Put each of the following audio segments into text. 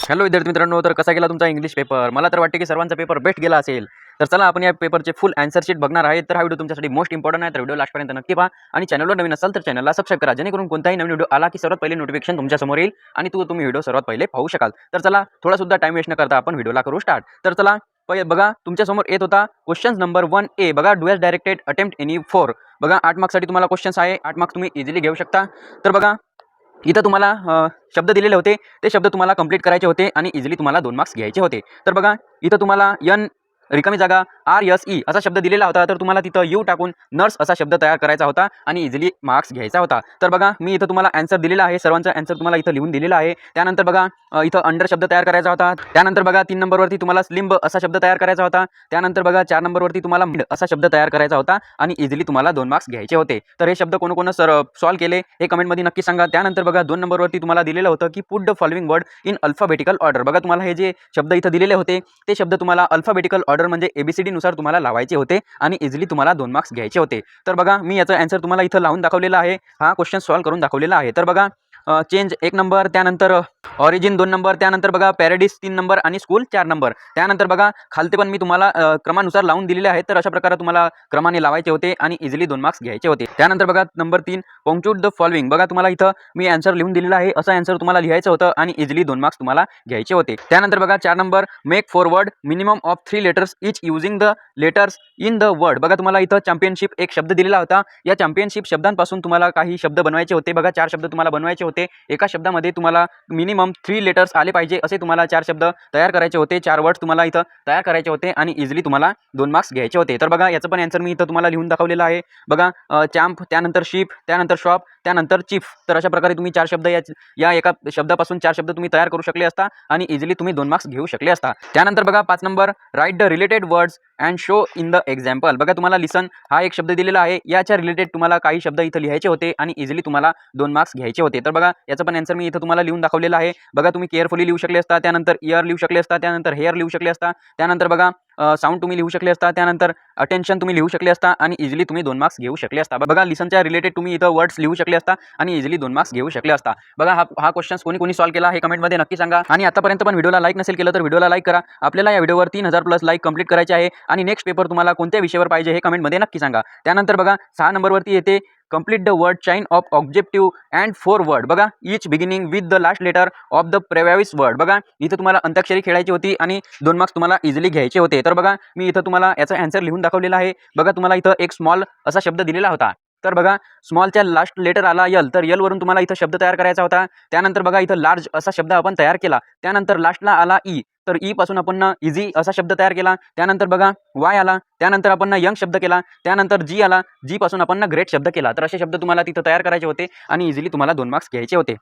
Hello विद्यार्थी मित्रांनो, तर कसा गेला तुमचा इंग्लिश पेपर? मला तर वाटते की सर्वांचा पेपर बेस्ट गेला असेल. तर चला आपण या पेपरचे फुल आन्सर शीट बघणार आहे. तर हा व्हिडिओ तुमच्यासाठी मोस्ट इम्पॉर्टंट आहे. तर व्हिडिओ लास्टपर्यंत नक्की पहा आणि चॅनलवर नवीन असाल तर चॅनलला सबस्क्राईब करा, जेणेकरून कोणताही नवीन व्हिडिओ आला की सर्वात पहिले नोटिफिकेशन तुमच्या समोर येईल आणि तुम्ही व्हिडिओ सर्वात पहिले पाहू शकाल. तर चला थोडा सुद्धा टाइम वेस्ट न करता आपण व्हिडिओला करू स्टार्ट. तर चला बघा, तुमच्या समोर येत होता क्वेश्चन नंबर 1A. बघा, do has directed attempt any 4. बघा 8 मार्क्ससाठी तुम्हाला क्वेश्चन्स आहे. 8 मार्क्स तुम्ही इझिली घेऊ शकता. तर बघा इथं तुम्हाला शब्द दिलेले होते, ते शब्द तुम्हाला कंप्लीट करायचे होते आणि इझिली तुम्हाला 2 मार्क्स घ्यायचे होते. तर बघा इथं तुम्हाला रिकामी जागा RSE असा शब्द दिलेला होता, तर तुम्हाला तिथं यू टाकून नर्स असा शब्द तयार करायचा होता आणि इझिली मार्क्स घ्यायचा होता. तर बघा मी इथं तुम्हाला आन्सर दिलेला आहे, सर्वांचा आन्सर तुम्हाला इथं लिहून दिलेला आहे. त्यानंतर बघा इथं अंडर शब्द तयार करायचा होता. त्यानंतर बघा 3 नंबरवरती तुम्हाला स्लिम्ब असा शब्द तयार करायचा होता. त्यानंतर बघा 4 नंबरवरती तुम्हाला मिड असा शब्द तयार करायचा होता आणि इझिली तुम्हाला 2 मार्क्स घ्यायचे होते. तर हे शब्द कोण सॉल्व्ह केले हे कमेंटमध्ये नक्की सांगा. त्यानंतर बघा 2 नंबरवरती तुम्हाला दिलेलं होतं की put the following word in alphabetical order. बघा तुम्हाला हे जे शब्द इथं दिलेले होते, ते शब्द तुम्हाला अल्फाबेटिकल ऑर्डर म्हणजे ABCD नुसार तुम्हाला लावायचे होते आणि इझिली तुम्हाला 2 मार्क्स घ्यायचे होते. तर बघा मी याचा आन्सर तुम्हाला इथं लावून दाखवलेला आहे. हा क्वेश्चन सॉल्व्ह करून दाखवलेला आहे. तर बघा चेंज 1 नंबर, त्यानंतर ऑरिजिन 2 नंबर, त्यानंतर बघा पॅरेडिस 3 नंबर आणि स्कूल 4 नंबर. त्यानंतर बघा खालते पण मी तुम्हाला क्रमानुसार लावून दिलेले आहेत. तर अशा प्रकारे तुम्हाला क्रमाने लावायचे होते आणि इझिली 2 मार्क्स घ्यायचे होते. त्यानंतर बघा नंबर 3 पंक्च्युएट द फॉलोइंग. बघा तुम्हाला इथं मी आन्सर लिहून दिलेला आहे, असं आन्सर तुम्हाला लिहायचं होतं आणि इझिली 2 मार्क्स तुम्हाला घ्यायचे होते. त्यानंतर बघा 4 number make forward minimum of 3 letters each using the letters in the word. बघा तुम्हाला इथं चॅम्पियनशिप एक शब्द दिलेला होता. या चॅम्पियनशिप शब्दांपासून तुम्हाला काही शब्द बनवायचे होते. बघा 4 शब्द तुम्हाला बनवायचे होते. एका शब्दामध्ये तुम्हाला मिनिमम 3 लेटर्स आले पाहिजे असे तुम्हाला 4 शब्द तयार करायचे होते. 4 वर्ड्स तुम्हाला इथं तयार करायचे होते आणि इझिली तुम्हाला 2 मार्क्स घ्यायचे होते. तर बघा याचं पण आन्सर मी इथं तुम्हाला लिहून दाखवलेलं आहे. बघा चॅम्प, त्यानंतर शिप, त्यानंतर शॉप, त्यानंतर चीफ. तर अशा प्रकारे तुम्ही 4 शब्द या एका शब्दापासून 4 शब्द तुम्ही तयार करू शकले असता आणि इझिली तुम्ही 2 मार्क्स घेऊ शकले असता. त्यानंतर बघा 5 number write the related words and show in the example. बघा तुम्हाला लिसन हा एक शब्द दिलेला आहे, याच्या रिलेटेड तुम्हाला काही शब्द इथं लिहायचे होते आणि इझिली तुम्हाला 2 मार्क्स घ्यायचे होते. तर बघा याचं पण आन्सर मी इथं तुम्हाला लिहून दाखवलेलं आहे. बघा तुम्ही केअरफुली लिहू शकले असता, त्यानंतर इयर लिहू शकले असता, त्यानंतर हेअर लिहू शकले असता, त्यानंतर बघा साऊंड तुम्ही लिहू शकले असता, त्यानंतर अटेन्शन तुम्ही लिहू शकले असता आणि इझिली तुम्ही 2 मार्क्स घेऊ शकले असता. बघा लिसनच्या रिलेटेड तुम्ही इथं वर्ड्स लिहू शकले असता आणि इझिली 2 मार्क्स घेऊ शकले असता. बघा हा क्वेश्चन कोणी सॉल्व्ह केला हे कमेंटमध्ये नक्की सांगा आणि आतापर्यंत पण व्हिडिओला लाईक नसेल केलं तर व्हिडिओला लाईक करा. आपल्याला या व्हिडिओवर 3000 प्लस लाईक कंप्लीट करायचे आहे आणि नेक्स्ट पेपर तुम्हाला कोणत्या विषयावर पाहिजे हे कमेंटमध्ये नक्की सांगा. त्यानंतर बघा 6 नंबरवरती येते complete the word chain of objective and 4 word. बघा each beginning with the last letter of the previous word. बघा इथं तुम्हाला अंताक्षरी खेळायची होती आणि 2 मार्क्स तुम्हाला इझिली घ्यायचे होते. तर बघा मी इथं तुम्हाला याचा आन्सर लिहून दाखवलेला आहे. बघा तुम्हाला इथं एक स्मॉल असा शब्द दिलेला होता. तर बघा स्मॉलच्या लास्ट लेटर आला यल, तर यल वरून तुम्हाला इथं शब्द तयार करायचा होता. त्यानंतर बघा इथं लार्ज असा शब्द आपण तयार केला. त्यानंतर लास्टला आला ई, तर ई पासून आपण इझी असा शब्द तयार केला. त्यानंतर बघा वाय आला, त्यानंतर आपण यंग शब्द केला, त्यानंतर जी आला, जी पासून आपण ग्रेट शब्द केला. तर असे शब्द तुम्हाला तिथं तयार करायचे होते आणि इझिली तुम्हाला 2 मार्क्स घ्यायचे होते.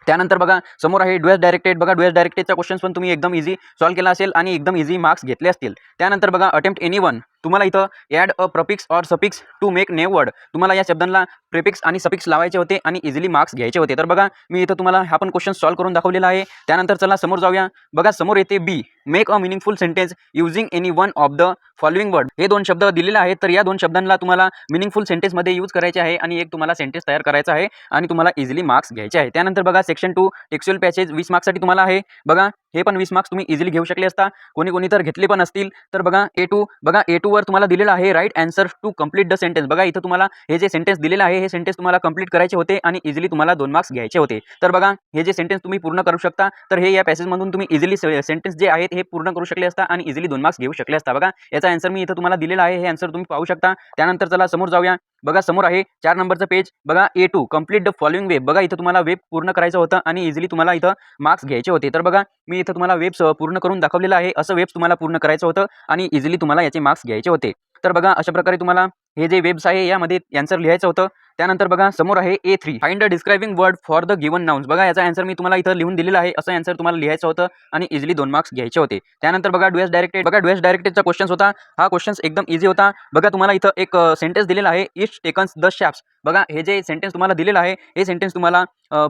त्यानंतर बघा समोर आहे डू हॅज डायरेक्टेड. बघा डू हॅज डायरेक्टेडचा क्वेश्चन पण तुम्ही एकदम इझी सॉल्व्ह केला असेल आणि एकदम इझी मार्क्स घेतले असतील. त्यानंतर बघा अटेम्प्ट एनीवन. तुम्हाला इथं add a prefix or suffix to make name word. तुम्हाला या शब्दांना प्रिफिक्स आणि सफिक्स लावायचे होते आणि इझिली मार्क्स घ्यायचे होते. तर बघा मी इथं तुम्हाला हा पण क्वेश्चन सॉल्व्ह करून दाखवलेला आहे. त्यानंतर चला समोर जाऊया. बघा समोर येते B make a meaningful sentence using any one of the following word. हे 2 शब्द दिलेले आहेत. तर या 2 शब्दांना तुम्हाला मिनिंगफुल सेंटेन्समध्ये यूज करायचे आहे आणि एक तुम्हाला सेंटेन्स तयार करायचा आहे आणि तुम्हाला इझिली मार्क्स घ्यायचे आहे. त्यानंतर बघा सेक्शन 2 टेक्स्च्युअल पॅसेज 20 मार्क्ससाठी तुम्हाला आहे. बघा हे पण 20 मार्क्स तुम्ही इझिली घेऊ शकले असता, कोणी तर घेतले पण असतील. तर बघा A2. बघा A2 वर तुम्हाला दिलेलं आहे right answer to complete the sentence. बघा इथं तुम्हाला हे जे सेंटेन्स दिलेलं आहे हे सेंटेन्स तुम्हाला कंप्लीट करायचे होते आणि इझिली तुम्हाला 2 मार्क्स घ्यायचे होते. तर बघा हे जे सेंटेन्स तुम्ही पूर्ण करू शकता, तर हे या पॅसेजमधून तुम्ही इझिली सेंटेन्स जे आहेत हे पूर्ण करू शकले असता आणि इझिली 2 मार्क्स घेऊ शकले असता. बघा याचा आन्सर मी इथं तुम्हाला दिलेला आहे, हे आन्सर तुम्ही पाहू शकता. त्यानंतर चला समोर जाऊया. बघा समोर आहे 4 नंबरचं पेज. बघा A2 complete the following web. बघा इथं तुम्हाला वेब पूर्ण करायचं होतं आणि इझिली तुम्हाला इथं मार्क्स घ्यायचे होते. तर बघा मी इथं तुम्हाला वेब्स पूर्ण करून दाखवलेलं आहे. असं वेब्स तुम्हाला पूर्ण करायचं होतं आणि इझिली तुम्हाला याचे मार्क्स घ्यायचे होते. तर बघा अशा प्रकारे तुम्हाला हे जे वेब्स आहे यामध्ये आन्सर लिहायचं होतं. त्यानंतर बघा समोर आहे A3 find the describing word for the given nouns. बघा याचा आन्सर मी तुम्हाला इथं लिहून दिलेला आहे, असं आन्सर तुम्हाला लिहायचं होतं आणि इझिली 2 मार्क्स घ्यायचे होते. त्यानंतर बघा डू हॅज डायरेक्टेड. बघा डू हॅज डायरेक्टेडचा क्वेश्चन होता. हा क्वेश्चन एकदम इझी होता. बघा तुम्हाला इथं एक सेंटेन्स दिलेला आहे इट्स टेकन्स द शॅप्स. बघा हे जे सेंटेन्स तुम्हाला दिलेलं आहे हे सेंटेन्स तुम्हाला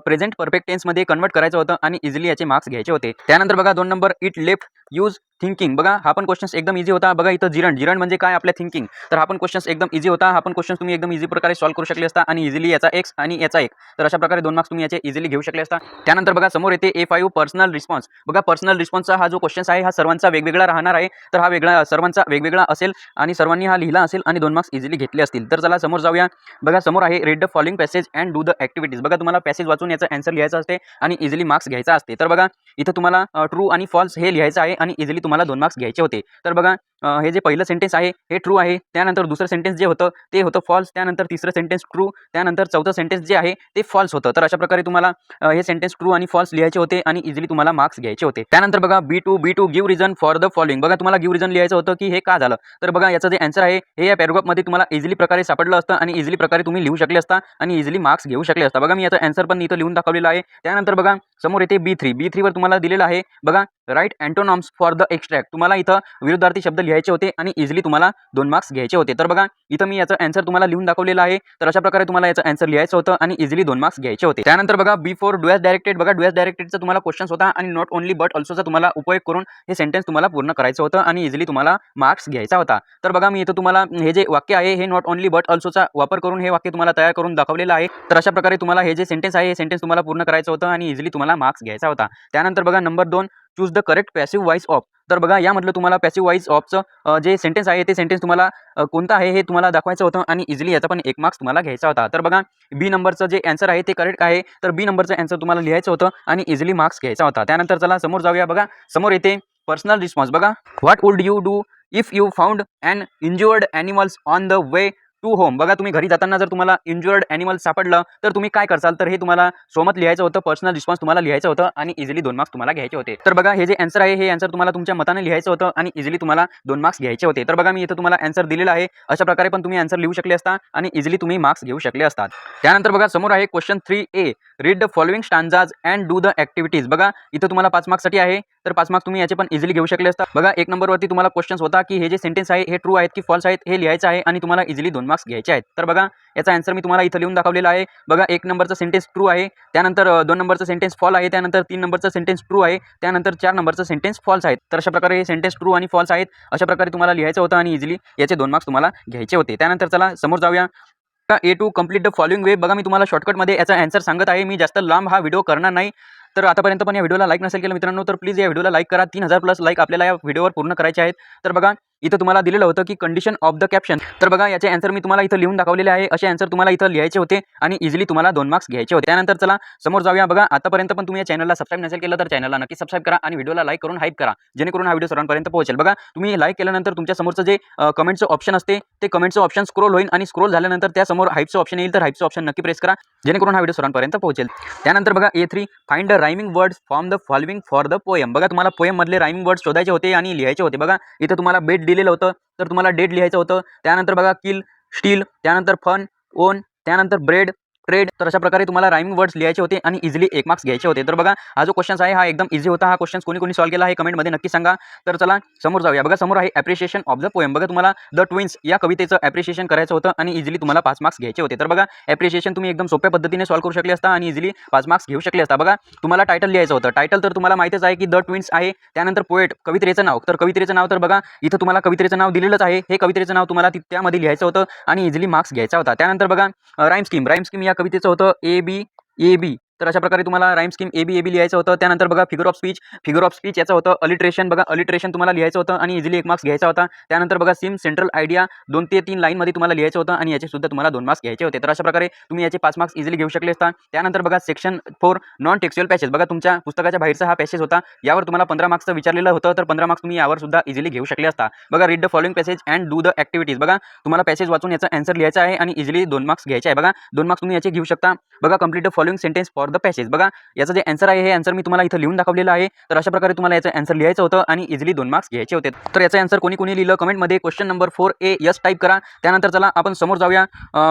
प्रेझेंट परफेक्ट टेन्समध्ये कन्वर्ट करायचं होतं आणि इझिली याचे मार्क्स घ्यायचे होते. त्यानंतर बघा 2 number it left use thinking. बघा हा पण क्वेश्चन्स एकदम इझी होता. बघा इथं जिरण म्हणजे काय आपल्या थिंकिंग. तर हा पण क्वेश्चन्स एकदम इझी होता. हा पण क्वेश्चन्स तुम्ही एकदम इझी प्रकारे सॉल्व्ह करू शकले असता आणि इझिली याचा एक्स आणि याचा एक. तर अशा प्रकारे 2 मार्क्स तुम्ही याचे इझिली घेऊ शकले असता. त्यानंतर बघा समोर येते A5 पर्सनल रिस्पॉन्स. बघा पर्सनल रिस्पॉन्सचा हा जो क्वेश्चन्स आहे हा सर्वांचा वेगवेगळा राहणार आहे. तर हा वेगळा सर्वांचा वेगवेगळा असेल आणि सर्वांनी हा लिहिला असेल आणि 2 मार्क्स इझिली घेतले असतील. तर चला समोर जाऊया. बघा समोर आहे read the following passage and do the activities. बघा तुम्हाला पॅसेज वाचून याचा आन्सर लिहायचा असते आणि इझिली मार्क्स घ्यायचा असते. तर बघा इथं तुम्हाला ट्रू आणि फॉल्स हे लिहायचं आहे आणि इझिली तुम्हाला 2 मार्क्स घ्यायचे होते. तर बघा हे जे पहिलं सेंटेन्स आहे हे ट्रू आहे. त्यानंतर दुसरं सेंटेन्स जे होतं ते होतं फॉल्स. त्यानंतर तिसरं सेंटेन्स ट्रू. त्यानंतर चौथं सेंटेन्स जे आहे ते फॉल्स होतं. तर अशा प्रकारे तुम्हाला हे सेंटेन्स ट्रू आणि फॉल्स लिहायचे होते आणि इझिली तुम्हाला मार्क्स घ्यायचे होते. त्यानंतर बघा B2 give reason for the following. बघा तुम्हाला गिव्ह रिझन लिहायचं होतं की हे का झालं. तर बघा याचं जे आन्सर आहे हे या पॅराग्राफमध्ये तुम्हाला इझिली प्रकारे सापडलं असतं आणि इझिली प्रकारे तुम्ही लिहू शकले असता आणि इझिली मार्क्स घेऊ शकले असता. बघा मी याचा आन्सर पण इथं लिहून दाखवलेला आहे. त्यानंतर बघा समोर येते B3 वर तुम्हाला दिलेलं आहे. बघा राईट अँटोनॉम्स फॉर द एक्स्ट्रॅक्ट. तुम्हाला इथं विरुद्धार्थी शब्द लिहायचे होते आणि इझिली तुम्हाला 2 मार्क्स घ्यायचे होते. तर बघा इथं मी याचं आन्सर तुम्हाला लिहून दाखवलेलं आहे. तर अशा प्रकारे तुम्हाला याचं आन्सर लिहायचं होतं आणि इझिली 2 मार्क्स घ्यायचे होते. त्यानंतर बघा B4 डू डायरेक्टेड. बघा डू डायरेक्टेडचा तुम्हाला क्वेश्चन्स होता आणि नॉट ओनली बट ऑल्सोचा तुम्हाला उपयोग करून हे सेंटेन्स तुम्हाला पूर्ण करायचं होतं आणि इझिली तुम्हाला मार्क्स घ्यायचा होता. तर बघा मी इथं तुम्हाला हे जे वाक्य आहे हे नॉट ओनली बट ऑल्सोचा वापर करून हे वाक्य तुम्हाला तयार करून दाखवलेलं आहे. तर अशा प्रकारे तुम्हाला हे जे सेंटेन्स आहे हे सेंटेन्स तुम्हाला पूर्ण करायचं होतं आणि इझिली तुम्हाला मार्क्स घ्यायचा होता. त्यानंतर बघा number 2 choose the correct passive voice of. तर बघा यामधलं तुम्हाला पॅसिव्ह वॉइस ऑफचं जे सेंटेन्स आहे ते सेंटेन्स तुम्हाला कोणतं आहे हे तुम्हाला दाखवायचं होतं आणि इझिली याचा पण 1 मार्क्स तुम्हाला घ्यायचा होता. तर बघा बी नंबरचं जे आन्सर आहे ते करेक्ट आहे. तर बी नंबरचं आन्सर तुम्हाला लिहायचं होतं आणि इझिली मार्क्स घ्यायचा होता. त्यानंतर चला समोर जाऊया. बघा समोर येते पर्सनल रिस्पॉन्स. बघा what would you do if you found an injured animals on the way to home. बघा तुम्ही घरी जाताना जर तुम्हाला इंज्युअर्ड ॲनिमल सापडलं तर तुम्ही काय करसाल. तर हे तुम्हाला सोमत लिहायचं होतं. पर्सनल रिस्पॉन्स तुम्हाला लिहायचं होतं आणि इझिली 2 मार्क्स तुम्हाला घ्यायचे होते. तर बघा हे जे आन्सर आहे हे आन्सर तुम्हाला तुमच्या मताने लिहायचं होतं आणि इझिली तुम्हाला 2 मार्क्स घ्यायचे होते. तर बघा मी इथं तुम्हाला आन्सर दिलेला आहे. अशा प्रकारे पण तुम्ही आन्सर लिहू शकले असता आणि इझिली तुम्ही मार्क्स घेऊ शकले असतात. त्यानंतर बघा समोर आहे question 3A read the following stanzas and do the activities. बघा इथं तुम्हाला 5 मार्क्ससाठी आहे. तर 5 मार्क्स तुम्ही याचे पण इझिली घेऊ शकले असता. बघा 1 नंबरवरती तुम्हाला क्वेश्चन्स होता की हे जे सेंटेन्स आहे हे ट्रू आहेत की फॉल्स आहेत हे लिहायचं आहे आणि तुम्हाला इझिली 2 मार्क्स घ्यायचे आहेत. तर बघा याचा आन्सर मी तुम्हाला इथं लिहून दाखवलेला आहे. बघा 1 नंबरचा सेंटेन्स ट्रू आहे. त्यानंतर 2 नंबरचा सेंटेन्स फॉल आहे. त्यानंतर 3 नंबरचा सेंटेन्स ट्रू आहे. त्यानंतर 4 नंबरचा सेंटेन्स फॉल्स आहेत. तर अशा प्रकारे हे सेंटेन्स ट्रू आणि फॉल्स आहेत. अशा प्रकारे तुम्हाला लिहायचं होतं आणि इझिली याचे 2 मार्क्स तुम्हाला घ्यायचे होते. त्यानंतर चला समोर जाऊया. A2 कंप्लीट द फॉलोइंग वे. बघा मी तुम्हाला शॉर्टकटमध्ये याचा आन्सर सांगत आहे. मी जास्त लांब हा व्हिडिओ करणार नाही. तर आतापर्यंत पण या व्हिडिओला लाईक नसेल केलं मित्रांनो तर प्लीज या व्हिडिओला लाईक करा. 3000+ लाईक आपल्याला या व्हिडिओवर पूर्ण करायचे आहेत. तर बघा इथं तुम्हाला दिलेलं होतं की कंडिशन ऑफ द कॅप्शन. तर बघा याचे आन्सर मी तुम्हाला इथं लिहून दाखवलेले आहे. असे आन्सर तुम्हाला इथं लिहायचे होते आणि इझिली तुम्हाला 2 मार्क्स घ्यायचे होते. त्यानंतर चला समोर जाऊया. बघा आतापर्यंत पण तुम्ही या चॅनलला सबस्क्राईब नसेल केलं तर चॅनलला नक्की सबस्क्राईब करा आणि व्हिडिओला लाईक करून हाईप करा जेणेकरून हा व्हिडिओ सर्वांपर्यंत पोहोचेल. बघा तुम्ही लाईक केल्यानंतर तुमच्या समोरचं जे कमेंटचं ऑप्शन असते ते कमेंटचं ऑप्शन स्क्रोल होईल आणि स्क्रोल झाल्यानंतर त्यासमोर हाईपचं ऑप्शन येईल. तर हाईपचं ऑप्शन नक्की प्रेस करा जेणेकरून हा व्हिडिओ सर्वांपर्यंत पोहोचेल. त्यानंतर बघा A3 find the rhyming words from the following for the poem. बघा तुम्हाला पोएम मधले रायमिंग वर्ड्स शोधायचे होते आणि लिहायचे होते. बघा इथं तुम्हाला बेट दिलेलं होतं तर तुम्हाला डेट लिहायचं होतं. त्यानंतर बघा किल, स्टील, त्यानंतर फन, ओन, त्यानंतर ब्रेड, ट्रेड. तर अशा प्रकारे तुम्हाला रायमिंग वर्ड्स लिहायचे होते आणि इझिली 1 मार्क्स घ्यायचे होते. तर बघा हा जो क्वेश्चन आहे हा एकदम इझी होता. हा क्वेश्चन कोणी सॉल्व्ह केला आहे कमेंटमध्ये नक्की सांगा. तर चला समोर जाऊया. बघा समोर आहे ॲप्रिशिएशन ऑफ द पोएम. बघा तुम्हाला द ट्विन्स या कवितेचं ॲप्रिशिएशन करायचं होतं आणि इझिली तुम्हाला 5 मार्क्स घ्यायचे होते. तर बघा ॲप्रिशिएशन तुम्ही एकदम सोप्या पद्धतीने सॉल्व्ह करू शकले असता आणि इझिली 5 मार्क्स घेऊ शकले असता. बघा तुम्हाला टायटल लिहायचं होतं. टायटल तर तुम्हाला माहितीच आहे की द ट्विन्स आहे. त्यानंतर पोएट कवितेचं नाव. तर कवितेचं नाव तर बघा इथं तुम्हाला कवितेचं नाव दिलेलंच आहे. हे कवितेचं नाव तुम्हाला त्यामध्ये लिहायचं होतं आणि इझिली मार्क्स घ्यायचा होता. त्यानंतर बघा राईम स्कीम या कवितेचं होतं AB. तर अशा प्रकारे तुम्हाला राईम स्कीम AB लिहायचं होतं. त्यानंतर बघा फिगर ऑफ स्पीच याचं होतं अलिट्रेशन. बघा अलिट्रेशन तुम्हाला लिहायचं होतं आणि इझिली 1 मार्क्स घ्यायचा होता. त्यानंतर बघा सिम सेंट्रल आयडिया 2 ते 3 लाईनमध्ये तुम्हाला लिहायचं होतं आणि याचे सुद्धा तुम्हाला 2 मार्क्स घ्यायचे होते. तर अशा प्रकारे तुम्ही याचे 5 मार्क्स इझिली घेऊ शकले असता. त्यानंतर बघा सेक्शन 4 नॉन टेक्स्च्युअल पॅसेज. बघा तुमच्या पुस्तकाच्या बाहेरचा हा पॅसेज होता. यावर तुम्हाला 15 मार्क्सचं विचारलेलं होतं. तर 15 मार्क्स तुम्ही यावर सुद्धा इझिली घेऊ शकले असता. बघा read the following passage and do the activities. बघा तुम्हाला पॅसेज वाचून याचा आन्सर लिहायचा आहे आणि इझिली 2 मार्क्स घ्यायचे आहे. बघा 2 मार्क्स तुम्ही याचे घेऊ शकता. बघा complete the following sentence for the passage. बघा याचं जे आन्सर आहे हे आन्सर मी तुम्हाला इथं लिहून दाखवलेलं आहे. तर अशा प्रकारे तुम्हाला याचं आन्सर लिहायचं होतं आणि इझिली 2 मार्क्स घ्यायचे होते. तर याचं आन्सर कोणी लिहिलं कमेंटमध्ये question number 4A yes type करा. त्यानंतर चला आपण समोर जाऊया.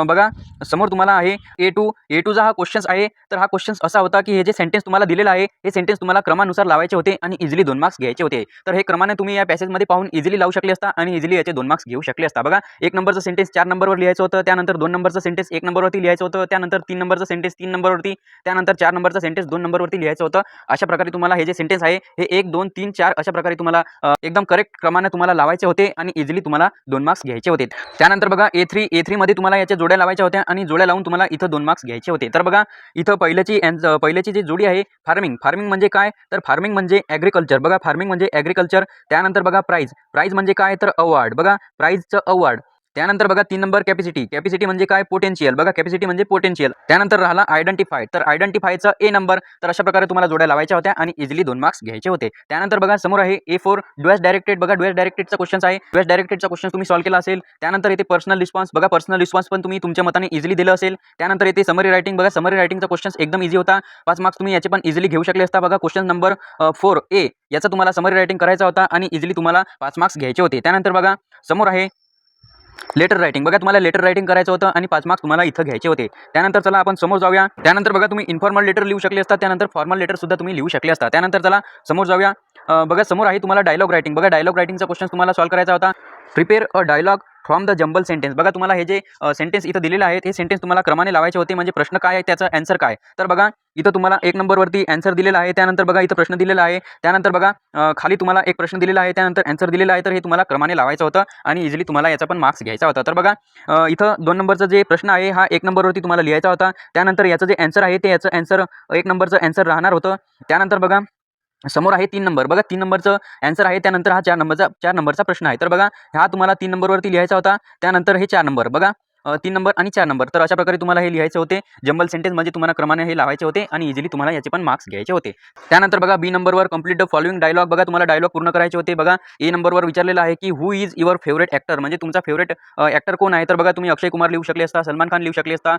बघा समोर तुम्हाला आहे A2चा हा क्वेश्चन्स आहे. तर हा क्वेश्चन्स असा होता की हे जे सेंटेन्स तुम्हाला दिलेलं आहे हे सेंटेन्स तुम्हाला क्रमानुसार लावायचे होते आणि इझिली 2 मार्क्स घ्यायचे होते. तर हे क्रमाने तुम्ही या पॅसेजमध्ये पाहून इझिली लावू शकले असता आणि इझिली याचे 2 मार्क्स घेऊ शकले असता. बघा 1 नंबरचं सेंटेन्स 4 नंबरवर लिहायचं होतं. त्यानंतर 2 नंबरचं सेंटेन्स 1 नंबरवरती लिहायचं होतं. त्यानंतर 3 नंबरचं सेंटेन्स 3 नंबरवरती. त्यानंतर त्यानंतर 4 नंबरचा सेंटेन्स 2 नंबरवरती लिहायचं होतं. अशा प्रकारे तुम्हाला हे जे सेंटेन्स आहे हे 1, 2, 3, 4 अशा प्रकारे तुम्हाला एकदम करेक्ट क्रमाने तुम्हाला लावायचे होते आणि इझिली तुम्हाला 2 मार्क्स घ्यायचे होते. त्यानंतर बघा A3 मध्ये तुम्हाला याच्या जोड्या लावायच्या होत्या आणि जोड्या लावून तुम्हाला इथं 2 मार्क्स घ्यायचे होते. तर बघा इथं पहिल्याची जी जोडी आहे फार्मिंग म्हणजे काय, तर फार्मिंग म्हणजे ॲग्रिकल्चर. बघा फार्मिंग म्हणजे ॲग्रिकल्चर. त्यानंतर बघा प्राइज म्हणजे काय, तर अवॉर्ड. बघा प्राइजचं अवॉर्ड. त्यानंतर बघा 3 नंबर कॅपॅसिटी म्हणजे काय, पोटेन्शियल. बघा कॅपॅसिटी म्हणजे पोटेन्शियल. त्यानंतर राहिला आयडेंटिफाय, तर आयडेंटिफायचा A नंबर. तर अशा प्रकारे तुम्हाला जोड्या लावायच्या होत्या आणि इझिली 2 मार्क्स घ्यायचे होते. त्यानंतर बघा समोर आहे A4 डुएस डायरेक्टेड. बघा डुएस डायरेक्टेडचा क्वेश्चन आहे. डुएस डायरेक्टेडचा क्वेश्चन तुम्ही सॉल्व्ह केला असेल. त्यानंतर येते पर्सनल रिस्पॉन्स. बघा पर्सनल रिस्पॉन्स पण तुम्ही तुमच्या मताने इझिली दिलं असेल. त्यानंतर येते समरी रायटिंग. बघा समरी रायटिंगचा क्वेश्चन एकदम इझी होता. 5 मार्क्स तुम्ही याचे पण इझिली घेऊ शकले असता. बघा क्वेश्चन नंबर 4A याचा तुम्हाला समरी रायटिंग करायचा होता आणि इझिली तुम्हाला 5 मार्क्स घ्यायचे होते. त्यानंतर बघा समोर आहे लेटर रायटिंग. बघा तुम्हाला लेटर रायटिंग करायचं होतं आणि 5 मार्क्स तुम्हाला इथं घ्यायचे होते. त्यानंतर चला आपण समोर जाऊया. त्यानंतर बघा तुम्ही इन्फॉर्मल लेटर लिहू शकले असता. त्यानंतर फॉर्मल लेटर सुद्धा तुम्ही लिहू शकले असता. त्यानंतर चला समोर जाऊया. बघा समोर आहे तुम्हाला डायलॉग रायटिंग. बघा डायलॉग रायटिंगचा क्वेश्चन तुम्हाला सॉल्व्ह करायचा होता. Prepare a dialogue from the jumble sentence. बघा तुम्हाला हे जे सेंटेन्स इथं दिलेले आहेत हे सेंटेन्स तुम्हाला क्रमाने लावायचे होते. म्हणजे प्रश्न काय आहे त्याचा आन्सर काय. तर बघा इथं तुम्हाला 1 नंबरवरती आन्सर दिलेला आहे. त्यानंतर बघा इथं प्रश्न दिलेला आहे. त्यानंतर बघा खाली तुम्हाला एक प्रश्न दिलेला आहे. त्यानंतर आन्सर दिलेला आहे. तर हे तुम्हाला क्रमाने लावायचं होतं आणि इझिली तुम्हाला याचा पण मार्क्स घ्यायचा होता. तर बघा इथं 2 नंबरचा जे प्रश्न आहे हा 1 नंबरवरती तुम्हाला लिहायचा होता. त्यानंतर याचं जे आन्सर आहे ते याचं आन्सर 1 नंबरचं आन्सर राहणार होतं. त्यानंतर बघा समोर आहे 3 नंबर. बघा 3 नंबरचं आन्सर आहे. त्यानंतर हा 4 नंबरचा प्रश्न आहे. तर बघा हा तुम्हाला 3 नंबरवरती लिहायचा होता. त्यानंतर हे 4 नंबर. बघा 3 नंबर आणि 4 नंबर. तर अशा प्रकारे तुम्हाला हे लिहायचे होते. जंबल सेंटेन्स म्हणजे तुम्हाला क्रमाने हे लावायचे होते आणि इझिली तुम्हाला याचे पण मार्क्स घ्यायचे होते. त्यानंतर बघा B नंबरवर कंप्लीट द फॉलोइंग डायलॉग. बघा तुम्हाला डायलॉग पूर्ण करायचे होते. बघा A नंबरवर विचारलेलं आहे की who is your favourite actor, म्हणजे तुमचा फेवरेट ॲक्टर कोण आहे. तर बघा तुम्ही अक्षय कुमार लिहू शकले असता, सलमान खान लिहू शकले असता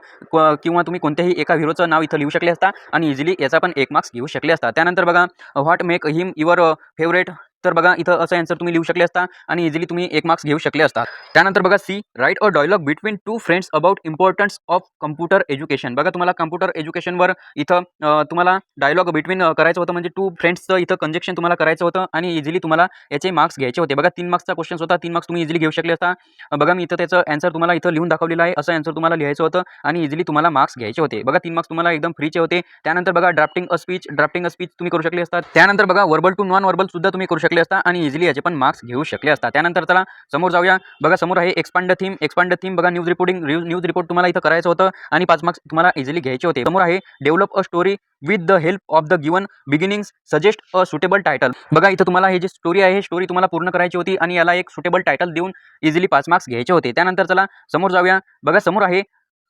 किंवा तुम्ही कोणत्याही एका हिरोचं नाव इथं लिहू शकले असता आणि इझिली याचा पण 1 मार्क्स घेऊ शकले असता. त्यानंतर बघा what make him your favourite. तर बघा इथं असं आन्सर तुम्ही लिहू शकले असता आणि इझिली तुम्ही 1 मार्क्स घेऊ शकले असता. त्यानंतर बघा C write a dialogue between 2 friends about importance of computer education. बघा तुम्हाला कम्प्युटर एज्युकेशनवर इथं तुम्हाला डायलॉग बिटवीन करायचं होतं. म्हणजे 2 फ्रेंड्सचं इथं कंजेक्शन तुम्हाला करायचं होतं आणि इझिली तुम्हाला याचे मार्क्स घ्यायचे होते. बघा 3 मार्क्सचा क्वेश्चन होता. 3 मार्क्स तुम्ही इझिली घेऊ शकले असता. बघा मी इथं त्याचं आन्सर तुम्हाला इथं लिहून दाखवलेलं आहे. असं आन्सर तुम्हाला लिहायचं होतं आणि इझिली तुम्हाला मार्क्स घ्यायचे होते. बघा 3 मार्क्स तुम्हाला एकदम फ्रीचे होते. त्यानंतर बघा ड्राफ्टिंग अ स्पीच तुम्ही करू शकले असता. त्यानंतर बघा वर्बल टू नॉन वर्बल सुद्धा तुम्ही करू शकले असता आणि इझिली याचे पण मार्क्स घेऊ शकले असता. त्यानंतर चला समोर जाऊया. बघा समोर आहे एक्सपांड द थीम. बघा न्यूज रिपोर्ट तुम्हाला इथं करायचं होतं आणि 5 मार्क्स तुम्हाला इझिली घ्यायचे होते. समोर आहे develop a story with the help of the given beginnings suggest a suitable title. बघा इथं तुम्हाला हे जी स्टोरी आहे स्टोरी तुम्हाला पूर्ण करायची होती आणि याला एक सुटेबल टायटल देऊन इझिली 5 मार्क्स घ्यायचे होते. त्यानंतर चला समोर जाऊया. बघा समोर आहे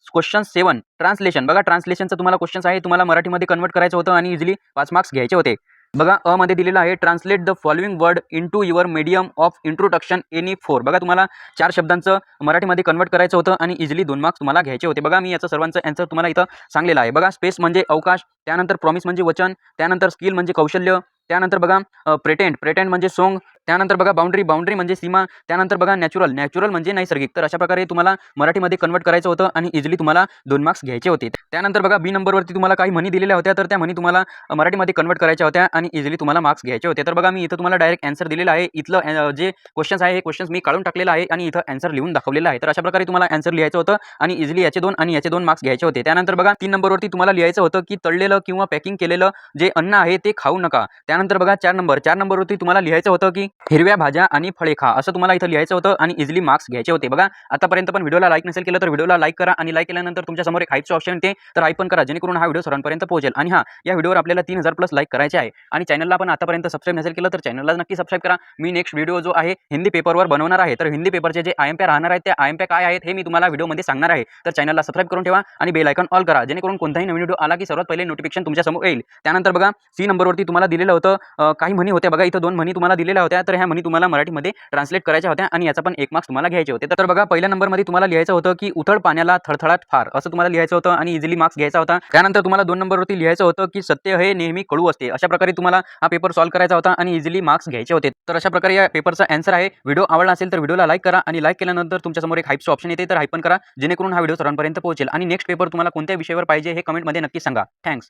क्वेश्चन 7 ट्रान्सलेशन. बघा ट्रान्सलेशनचं तुम्हाला क्वेश्चन्स आहे, तुम्हाला मराठीमध्ये कन्वर्ट करायचं होतं आणि इझिली 5 मार्क्स घ्यायचे होते. बघा अ मध्ये दिलेलं आहे translate the following word into your medium of introduction any 4. बघा तुम्हाला 4 शब्दांचं मराठीमध्ये कन्वर्ट करायचं होतं आणि इझिली 2 मार्क्स तुम्हाला घ्यायचे होते. बघा मी याचं सर्वांचं आन्सर तुम्हाला इथं सांगलेलं आहे. बघा स्पेस म्हणजे अवकाश, त्यानंतर प्रॉमिस म्हणजे वचन, त्यानंतर स्किल म्हणजे कौशल्य, त्यानंतर बघा प्रेटेंट म्हणजे सोंग, त्यानंतर बघा बाउंड्री म्हणजे सीमा, त्यानंतर बघा नॅचरल म्हणजे नैसर्गिक. तर अशा प्रकारे तुम्हाला मराठीमध्ये कन्वर्ट करायचं होतं आणि इझिली तुम्हाला 2 मार्क्स घ्यायचे होते. त्यानंतर बघा B नंबरवरती तुम्हाला काही म्हणी दिलेल्या होत्या, तर त्या म्हणी तुम्हाला मराठीमध्ये कन्वर्ट करायच्या होत्या आणि इझिली तुम्हाला मार्क्स घ्यायचे होते. तर बघा मी इथं तुम्हाला डायरेक्ट आन्सर दिलेला आहे. इथलं जे क्वेश्चन्स आहे हे क्वेश्चन्स मी काढून टाकलेलं आहे आणि इथं आन्सर लिहून दाखवलेलं आहे. तर अशा प्रकारे तुम्हाला आन्सर लिहायचं होतं आणि इझिली याचे 2 आणि याचे 2 मार्क्स घ्यायचे होते. त्यानंतर बघा 3 नंबरवरती तुम्हाला लिहायचं होतं की तळलेलं किंवा पॅकिंग केलेलं जे अन्न आहे ते खाऊ नका. त्यानंतर बघा 4 नंबरवरती तुम्हाला लिहायचं होतं की हिरव्या भाज्या आणि फळे खा, असं तुम्हाला इथं लिहायचं होतं आणि इझिली मार्क्स घ्यायचे होते. बघा आतापर्यंत पण व्हिडिओला लाईक नसेल केलं तर व्हिडिओला लाईक करा आणि लाईक केल्यानंतर तुमच्या समोर एक हाईपचं ऑप्शन येते, तर हाईप पण करा जेणेकरून हा व्हिडिओ सर्वांपर्यंत पोहोचेल. आणि हा या व्हिडिओवर आपल्याला 3000 प्लस लाईक करायचे आहे आणि चॅनलला पण आतापर्यंत सबस्क्राईब नसेल केलं तर चॅनलला नक्की सबस्क्राईब करा. मी नेक्स्ट व्हिडिओ जो आहे हिंदी पेपरवर बनवणार आहे, तर हिंदी पेपरचे जे IMP राहणार आहेत त्या IMP काय आहेत हे मी तुम्हाला व्हिडिओमध्ये सांगणार आहे. तर चॅनलला सबस्क्राईब करून ठेवा आणि बेल आयकॉन ऑल करा जेणेकरून कोणताही नवीन व्हिडिओ आला की सर्वात पहिले नोटिफिकेशन तुमच्या समोर येईल. त्यानंतर बघा C नंबरवरती तुम्हाला दिलेलं होतं काही म्हणी होत्या. बघा इथं 2 म्हणी तुम्हाला दिलेल्या होत्या, तर ह्या म्हणी तुम्हाला मराठीमध्ये ट्रान्सलेट करायच्या होत्या आणि याचा पण 1 मार्क्स तुम्हाला घ्यायचे होते. तर बघा पहिल्या नंबरमध्ये तुम्हाला लिहायचं होतं की उथळ पाण्याला थळथळाट फार, असं तुम्हाला लिहायचं होतं आणि इझिली मार्क्स घ्यायचा होता. त्यानंतर तुम्हाला 2 नंबरवरती लिहायचं होतं की सत्य हे नेहमी कडू असते. अशा प्रकारे तुम्हाला हा पेपर सॉल्व्ह करायचा होता आणि इझिली मार्क्स घ्यायचे होते. तर अशा प्रकारे या पेपरचा आन्सर आहे. व्हिडिओ आवडला असेल तर व्हिडिओला लाईक करा आणि लाईक केल्यानंतर तुमच्या समोर एक हाईपचं ऑप्शन येते, तर हाईप पण करा जेणेकरून हा व्हिडिओ सर्वांपर्यंत पोहोचेल. आणि नेक्स्ट पेपर तुम्हाला कोणत्या विषयावर पाहिजे हे कमेंटमध्ये नक्की सांगा. थँक्स.